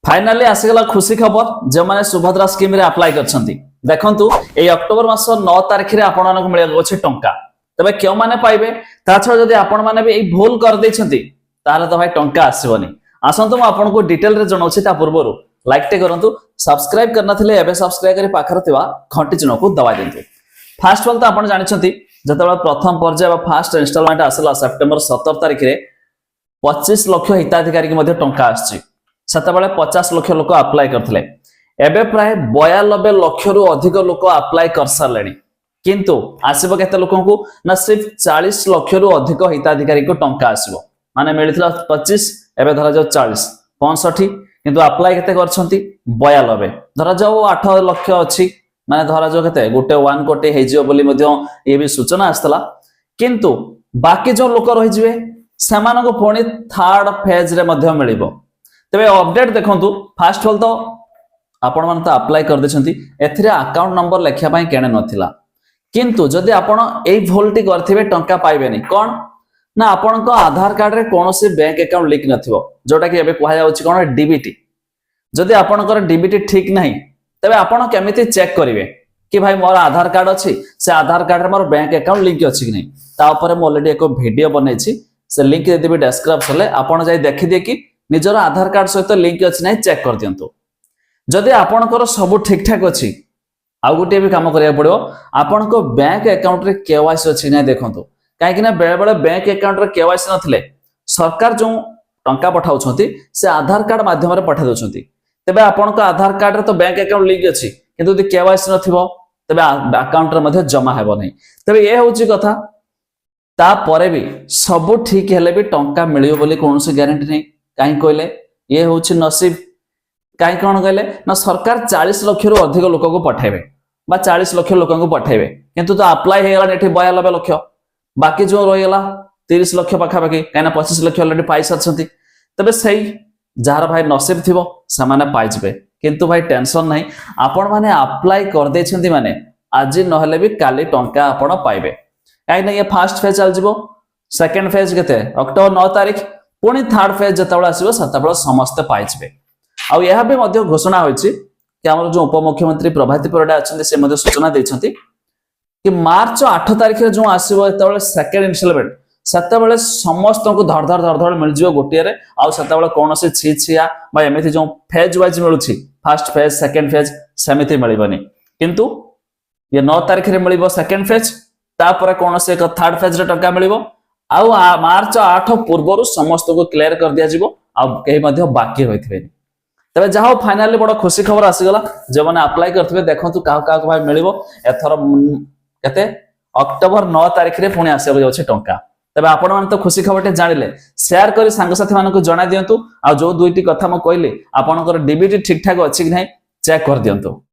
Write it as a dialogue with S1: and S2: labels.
S1: Finally आसीगला खुशी खबर जो मैंने सुभद्रा स्कीम रे अप्लाई करछंती देखंतु ए अक्टोबर मास 9 तारिख रे आपण मानक मिले अछि टंका तबे क्यों माने पाइबे ता छडा जदी आपण माने भी ए भूल कर दैछंती ताले तो भाई टंका आसीबनी आसंतु म आपन को डिटेल रे जणौछि ता पूर्वरु लाइक टे करंतु सब्सक्राइब करना थिले एबे सब्सक्राइब करी पाखर थिवा घंटी चिन्ह को दबा देंतु फास्ट ऑल तो आपण जानिछंती जतबे प्रथम पर्याय बा फर्स्ट इंस्टॉलमेंट आसला सितंबर 17 तारिख रे 25 लाख हिताधिकारी के मध्ये टंका आछि सेतबेले 50 लाख लोक अप्लाई करथिले एबे प्राय 92 लाख रु अधिक लोक अप्लाई कर सारलेनी किंतु आसीबो केते लोकन को ना सिर्फ 40 लाख रु अधिक हिताधिकारी को टंका आसीबो माने मिलितला 25 एबे धरा जाओ 40 65 किंतु अप्लाई केते करछंती 92 धरा जाओ 8 लाख अछि माने धरा जाओ केते गोटे 1 कोटी हेजियो बोली मध्ये ये भी सूचना आस्तला किंतु बाकी जो लोक रहि जिवे समान को पुणी थर्ड फेज रे मध्ये मिलिबो तबे अपडेट देखंतु फास्ट ऑल तो आपण मन तो अप्लाई कर देछंती एथिरे अकाउंट नंबर लेखिया पई केने नथिला किंतु जदि आपण एई भोलटी करथिबे टंका पाइबेनी कोन ना आपण को आधार कार्ड रे कोनोसी बैंक अकाउंट लिंक नथिबो जोटा कि एबे कहया जाउछि कोन डीबीटी जदि आपण कर डीबीटी ठीक नाही तबे आपण केमिति चेक करिवे कि भाई मोर आधार कार्ड अछि से आधार कार्ड रे मोर बैंक अकाउंट लिंक अछि कि नहीं ता ऊपर म ऑलरेडी एको वीडियो बनैछि से लिंक दे देबे डिस्क्रिप्शन ले आपण जाई देखि दे कि निजर आधार कार्ड सहित लिंक अछि नै चेक कर दियंतु जदि आपनकर सब ठीक ठाक अछि आ गोटे भी काम करिया पड़ो आपनको बैंक अकाउंट रे केवाईसी अछि नै देखंतु काहे कि ना बेले बेले बैंक अकाउंट रे केवाईसी नथिले सरकार जो टंका पठाउछंती से आधार कार्ड माध्यम रे पठा दोछंती तबे आपनको आधार कार्ड रे तो बैंक अकाउंट लिंक अछि किंतु यदि केवाईसी नथिबो तबे अकाउंट रे मध्ये जमा हेबो नै तबे ए होछि कथा ता परे भी सब ठीक हेले भी टंका मिलियो बोली कोनोसी ग्यारंटी नै काहे कहले ये होछि नसीब काहे कोन कहले ना सरकार 40 लाख रु अधिक लोक को पठाइबे बा 40 लाख लोक को पठाइबे किंतु तो अप्लाई हे गेला नेठी 92 लाख बाकी जो रहि गेला 30 लाख पाखा बाकी काना 25 लाख ऑलरेडी पैसा छथि तबे सही जार भाई नसीब थिबो सामाने पाइ जबे किंतु भाई टेंशन नाही आपण माने अप्लाई कर दे छथि माने आज नहले भी काली टंका आपण पाइबे काहे ना ये फर्स्ट फेज चल जिवो सेकंड फेज केते अक्टोबर 9 तारिख पुणी थर्ड फेज जतबेला आसीबो सतबेला समस्त पाइ जबे आ यह भी मध्य घोषणा होइछि कि हमर जो उपमुख्यमंत्री प्रभाती परिडा अछन्ते से मध्य सूचना दैछन्ती कि मार्च 8 तारिख रे जो आसीबो एतबेला सेकंड इंस्टॉलमेंट सतबेला समस्त को धड़ धड़ मिल जिवो गोटिया रे आ सतबेला कोनोसी छिया बा एमिति जो फेज वाइज मिलुछि फर्स्ट फेज सेकंड फेज समिति मिलिबनी किंतु ये 9 तारिख रे मिलिबो सेकंड फेज तापर कोनोसी एक थर्ड फेज रे टका मिलिबो आउ मार्च 8 पूर्व समस्त को क्लियर कर दिया जिवो आ कहीं मध्य बाकी होइथिबे तबे जाहो फाइनली बड़ खुशी खबर आसीगला जे माने अप्लाई करथिबे देखंतु का भाई मिलिबो एथर केते अक्टोबर 9 तारिख रे पुणी आसे जाउछे टंका तबे आपण माने तो खुशी खबरटे जानिले शेयर करी संग साथी मानन को जणा दियंतु आ जो दुईटी कथा म कहली आपनकर डीबीटी ठीक ठाक अछि कि नै चेक कर दियंतु।